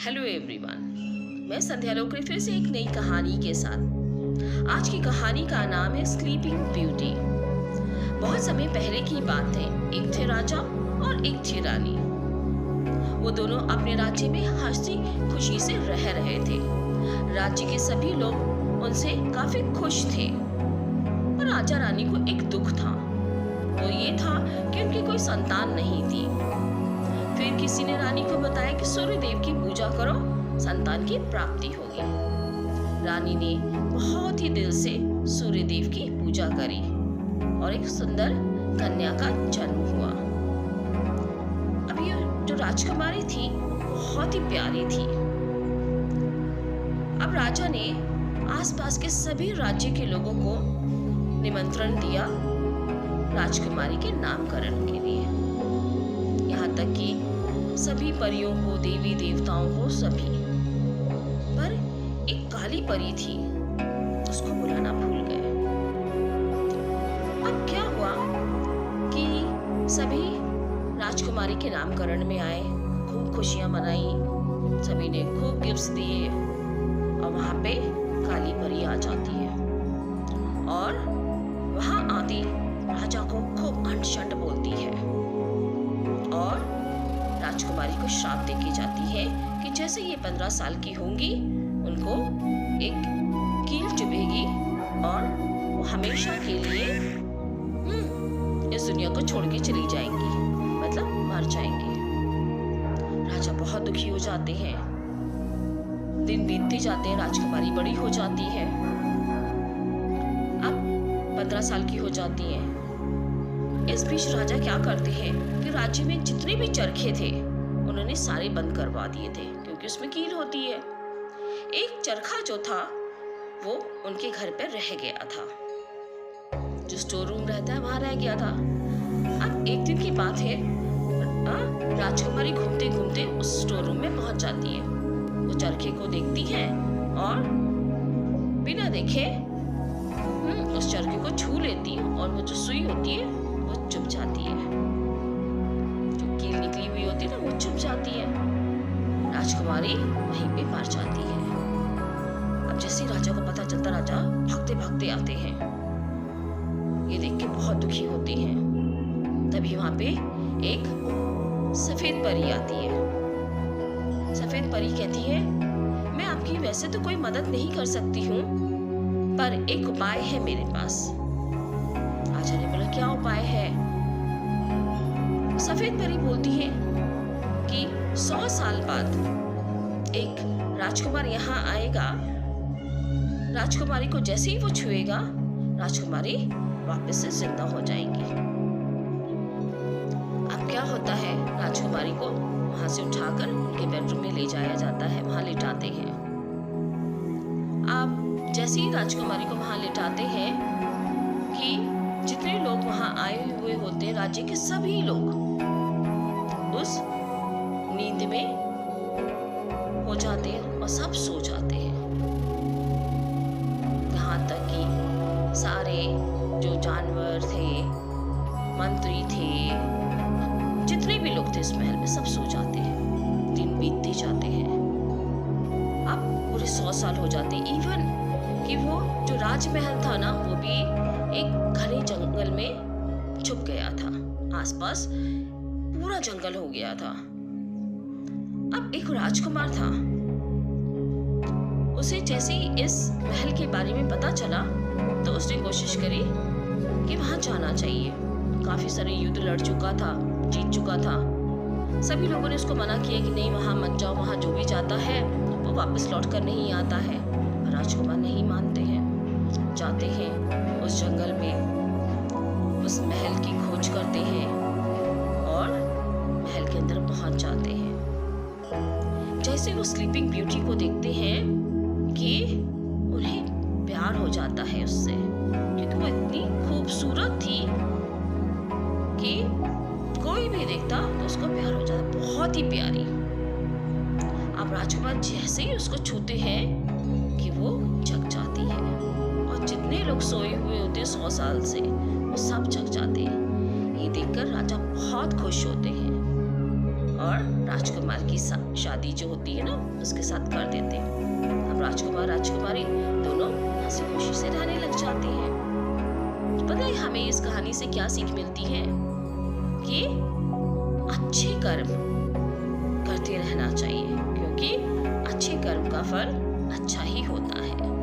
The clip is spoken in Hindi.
हेलो एवरीवन, मैं संध्या लोकरे फिर से एक नई कहानी के साथ। आज की कहानी का नाम है स्लीपिंग ब्यूटी। बहुत समय पहले की बात है। एक थे राजा और एक थी रानी। वो दोनों अपने राज्य में हंसी खुशी से रह रहे थे। राज्य के सभी लोग उनसे काफी खुश थे। पर राजा रानी को एक दुख था। वो ये था कि उनकी कोई संतान नहीं थी। फिर किसी ने रानी को बताया कि सूर्य देव की पूजा करो, संतान की प्राप्ति होगी। रानी ने बहुत ही दिल से सूर्य देव की पूजा करी और एक सुंदर कन्या का जन्म हुआ। अब ये जो राजकुमारी थी बहुत ही प्यारी थी। अब राजा ने आसपास के सभी राज्य के लोगों को निमंत्रण दिया राजकुमारी के नामकरण के लिए। यहाँ तक कि सभी परियों को, देवी देवताओं को, सभी। पर एक काली परी थी, उसको बुलाना भूल गए। अब क्या हुआ कि सभी राजकुमारी के नामकरण में आए, खूब खुशियां मनाई, सभी ने खूब गिफ्ट्स दिए और वहां पे काली परी आ जाती है और वहां आती राजा को खूब अंट-शंट बोलती है और राजकुमारी को श्राप दे की जाती है कि जैसे ये 15 साल की होंगी उनको एक कील चुभेगी और वो हमेशा के लिए इस दुनिया को छोड़ के चली जाएंगी, मतलब मर जाएंगी। राजा बहुत दुखी हो जाते हैं। दिन बीतते जाते हैं, राजकुमारी बड़ी हो जाती है। अब 15 साल की हो जाती है। इस बीच राजा क्या करते हैं कि राज्य में जितने भी चरखे थे उन्होंने सारे बंद करवा दिए थे, क्योंकि उसमें कील होती है। एक चरखा जो था वो उनके घर पे रह गया था, जो स्टोर रूम रहता है वहां रह गया था। अब एक दिन की बात है, राजकुमारी घूमते घूमते उस स्टोर रूम में पहुंच जाती है। वो चरखे को देखती है और बिना देखे उस चरखे को छू लेती है और वो जो सुई होती है वो चुभ जाती है। जो कील निकली हुई होती है ना, वो चुभ जाती है। राजकुमारी वहीं पे मर जाती है। अब जैसे राजा को पता चलता, राजा भागते भागते आते हैं। ये देख के बहुत दुखी होते हैं। तभी वहां पे एक सफेद परी आती है। सफेद परी कहती है, मैं आपकी वैसे तो कोई मदद नहीं कर सकती हूँ, पर एक उपाय है मेरे पास। राजा ने बोला, क्या उपाय है? सफेद परी बोलती है कि 100 साल बाद एक राजकुमार यहाँ आएगा। राजकुमारी को जैसे ही वो छुएगा, राजकुमारी वापस से जिंदा हो जाएगी। अब क्या होता है, राजकुमारी को वहां से उठाकर उनके बेडरूम में ले जाया जाता है, वहां लिटाते हैं। अब जैसे ही राजकुमारी को वहां लिटाते हैं कि जितने लोग वहां आए हुए होते हैं, राज्य के सभी लोग उस नींद में हो जाते हैं और सब सो जाते हैं। यहाँ तक कि सारे जो जानवर थे, मंत्री थे, जितने भी लोग थे इस महल में, सब सो जाते हैं। दिन बीतते जाते हैं। अब पूरे 100 साल हो जाते हैं। इवन कि वो जो राजमहल था ना, वो भी एक घने जंगल में छुप गया था। आसपास पूरा जंगल हो गया था। अब एक राजकुमार था, उसे जैसे ही इस महल के बारे में पता चला तो उसने कोशिश करी कि वहां जाना चाहिए। काफी सारे युद्ध लड़ चुका था, जीत चुका था। सभी लोगों ने उसको मना किया कि नहीं, वहां मत जाओ, वहां जो भी जाता है वो वापस लौट कर नहीं आता है। राजकुमार नहीं मानते हैं, जाते हैं उस जंगल में, उस महल की खोज करते हैं और महल के अंदर पहुंच जाते हैं। जैसे वो स्लीपिंग ब्यूटी को देखते हैं कि उन्हें प्यार हो जाता है उससे, क्योंकि वो इतनी खूबसूरत थी कि कोई भी देखता तो उसको प्यार हो जाता, बहुत ही प्यारी। अब राजकुमार जैसे ही उसको छूते हैं कि वो जग जाती है और जितने लोग सोए हुए होते हैं 100 साल से, वो सब जग जाते हैं। ये देखकर राजा बहुत खुश होते हैं और राजकुमार की शादी जो होती है ना उसके साथ कर देते हैं। अब राजकुमार राजकुमारी दोनों हंसी खुशी से रहने लग जाते हैं। पता है हमें इस कहानी से क्या सीख मिलती है कि अच्छे कर्म करते रहना चाहिए, क्योंकि अच्छे कर्म का फल अच्छा ही होता है।